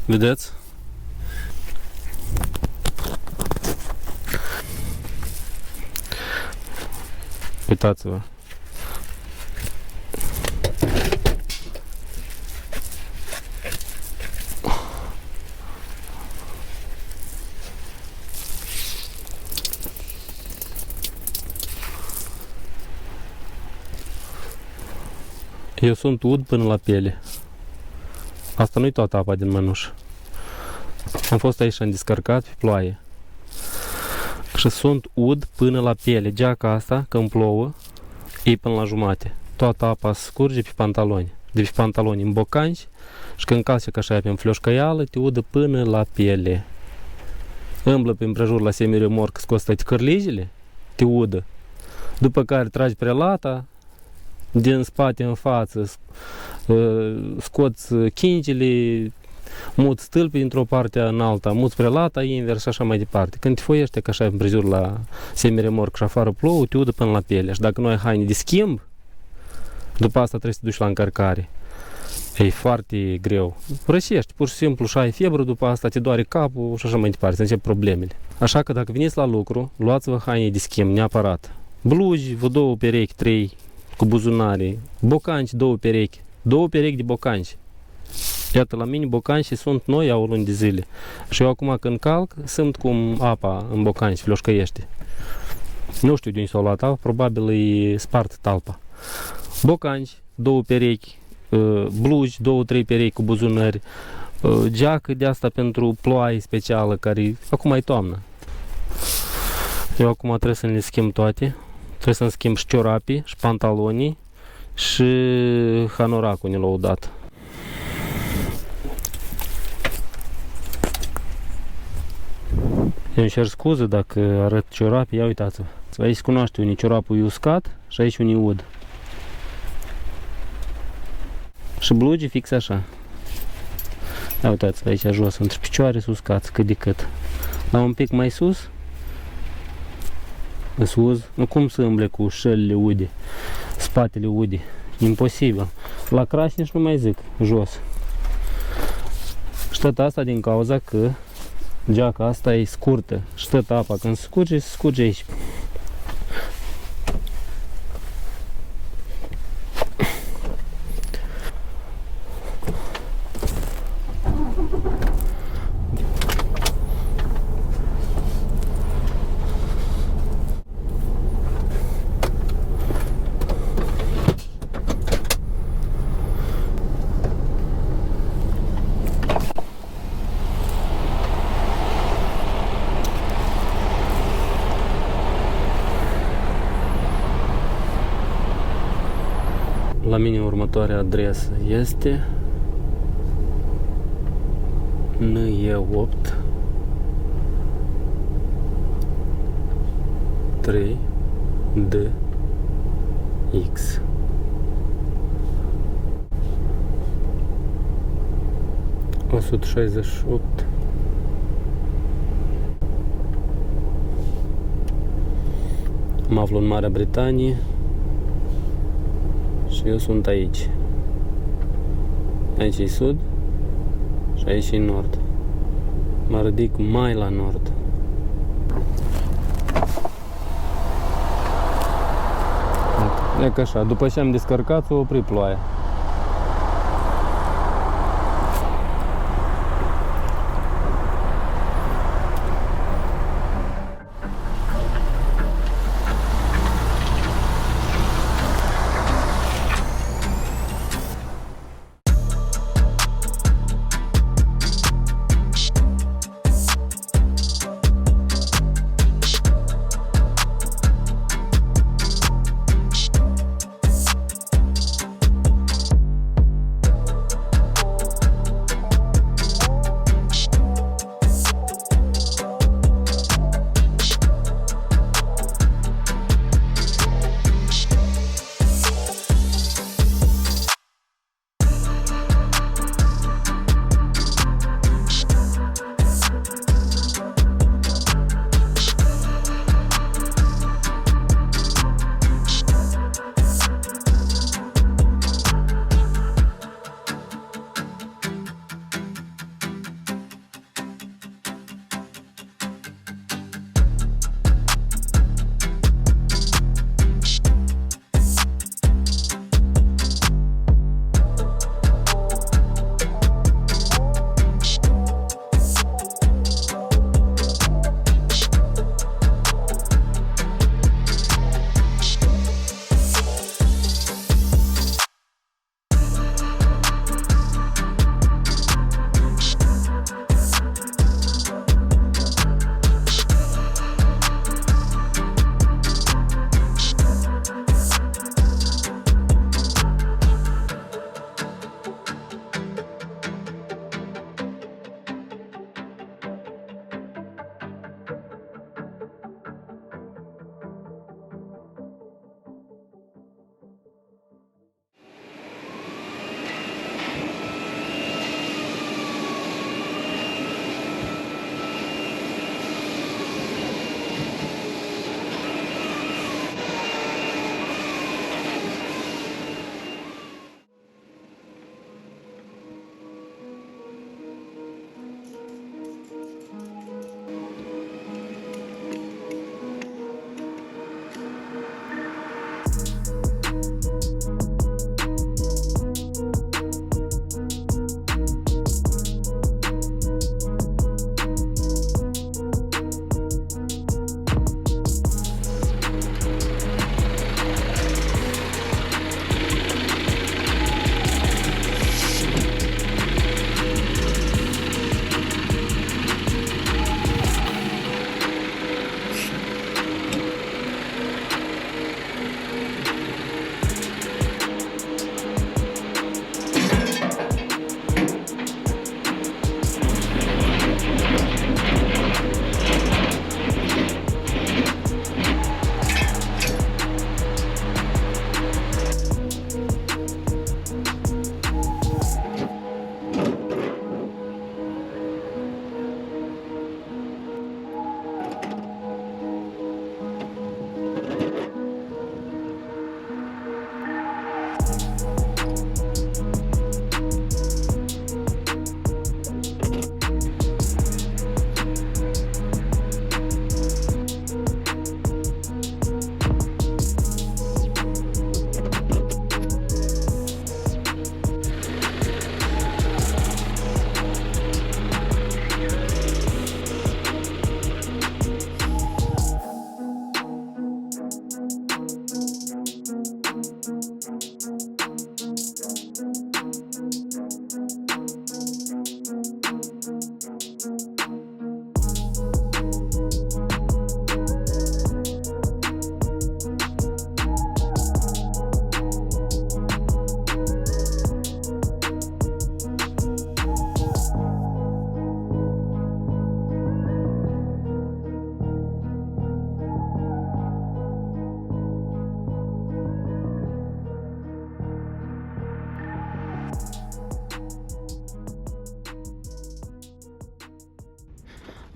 Vedeți? Uitați-vă. Eu sunt ud până la piele. Asta nu-i toată apa din mănușă. Am fost aici și am descărcat pe ploaie. Și sunt ud până la piele. Geaca asta, când plouă, e până la jumate. Toată apa scurge pe pantaloni. De pe pantaloni în bocanci și când calci ca așa pe flioșcăială, te udă până la piele. Îmblă pe împrejur la semiremorc, scoți toate cărlijile, te udă. După care tragi prelata, din spate în față, scoți chingile, muți stâlpii dintr-o parte în alta, muți prelata, invers și așa mai departe. Când te foiește ca așa împrejur la semiremorc și afară plouă, te udă până la piele. Și dacă nu ai haine de schimb, după asta trebuie să te duci la încărcare. E foarte greu. Rășești, pur și simplu, și ai febră, după asta te doare capul și așa mai departe, să încep problemele. Așa că dacă veniți la lucru, luați-vă haine de schimb, neapărat. Blugi, vă 2 perechi, 3, cu buzunare, bocanci, 2 perechi, 2 perechi de bocanci. Iată, la mine bocanci sunt noi au luni de zile. Și eu acum când calc, simt cum apa în bocanci flioșcăiește. Nu știu de unde s-au luat apa, probabil e spart talpa. Bocanci, 2 perechi, blugi, 2-3 perechi cu buzunări, geacă de asta pentru ploaie specială, care acum e toamnă. Eu acum trebuie să le schimb toate. Trebuie să-mi schimb și ciorapii, și pantalonii, și hanoracul ne l-au dat. Eu îmi cer scuze dacă arăt ciorapii, ia uitați-vă. Aici se cunoaște unii ciorapul e uscat și aici unii ud. Și blugii fix așa. Ia uitați-vă aici jos, între picioare uscați, cât de cât. La un pic mai sus, sus, nu cum să îmble cu șălile ude, spatele ude, imposibil. La crasnici nu mai zic, jos. Și tot asta din cauza că geaca asta e scurtă și tot apa când se scurge aici. La mine următoarea adresă este NE8 3DX. ...168... Mă aflu în Marea Britanie și eu sunt aici. Aici e sud și aici e nord. Mă ridic mai la nord. E ca așa, după ce am descărcat, s-a oprit ploaia.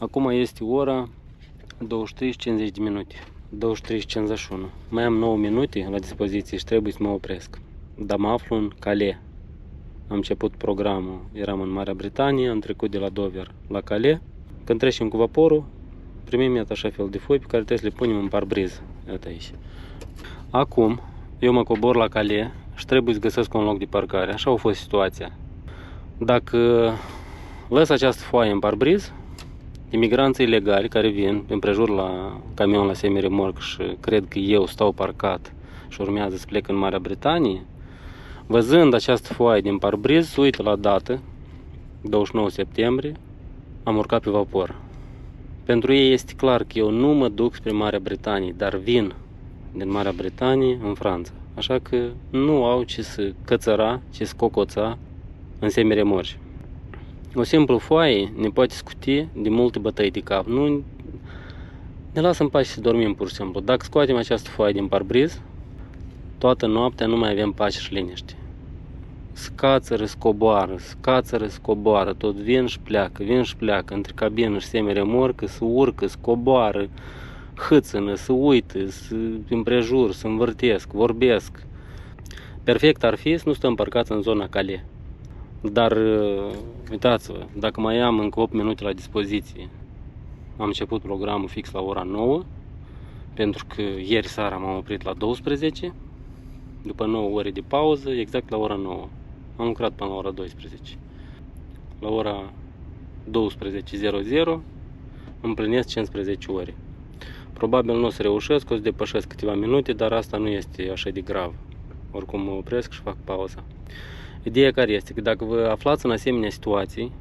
Acum este ora 23:50 de minute. 23:51. Mai am 9 minute la dispoziție și trebuie să mă opresc. Dar mă aflu în Calais. Am început programul, eram în Marea Britanie, am trecut de la Dover la Calais. Când trecem cu vaporul, primim iată așa fel de foi pe care trebuie să le punem în parbriz. Iată aici. Acum, eu mă cobor la Calais și trebuie să găsesc un loc de parcare. Așa a fost situația. Dacă lăs această foaie în parbriz, imigranții ilegali care vin împrejur la camion la semi-remorc și cred că eu stau parcat și urmează să plec în Marea Britanie, văzând această foaie din parbriz, se uită la dată, 29 septembrie, am urcat pe vapor. Pentru ei este clar că eu nu mă duc spre Marea Britanie, dar vin din Marea Britanie în Franța. Așa că nu au ce să cățăra, ce să cocoța în semi-remorci. O simplă foaie ne poate scuti de multe bătăi de cap. Nu ne lasă în pace să dormim pur și simplu. Dacă scoatem această foaie din parbriz, toată noaptea nu mai avem pace și liniște. Scațără, scoboară, tot vin și pleacă, între cabină și semi-remorcă, se urcă, scoboară, hâțână, se uită, se împrejur, se învârtesc, vorbesc. Perfect ar fi să nu stăm parcați în zona Calais. Dar uitați-vă, dacă mai am încă 8 minute la dispoziție, am început programul fix la ora 9, pentru că ieri seara m-am oprit la 12, după 9 ore de pauză, exact la ora 9. Am lucrat până la ora 12. La ora 12:00 împlinesc 15 ore. Probabil nu o să reușesc, o să depășesc câteva minute, dar asta nu este așa de grav. Oricum mă opresc și fac pauza. Ideea care este că dacă vă aflați în asemenea situații,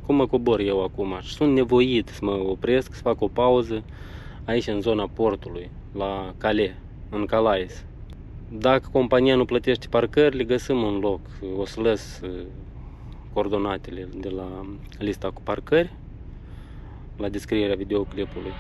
cum mă cobor eu acum și sunt nevoit să mă opresc, să fac o pauză aici în zona portului, la Calais, în Calais. Dacă compania nu plătește parcările, găsim un loc. O să lăs coordonatele de la lista cu parcări la descrierea videoclipului.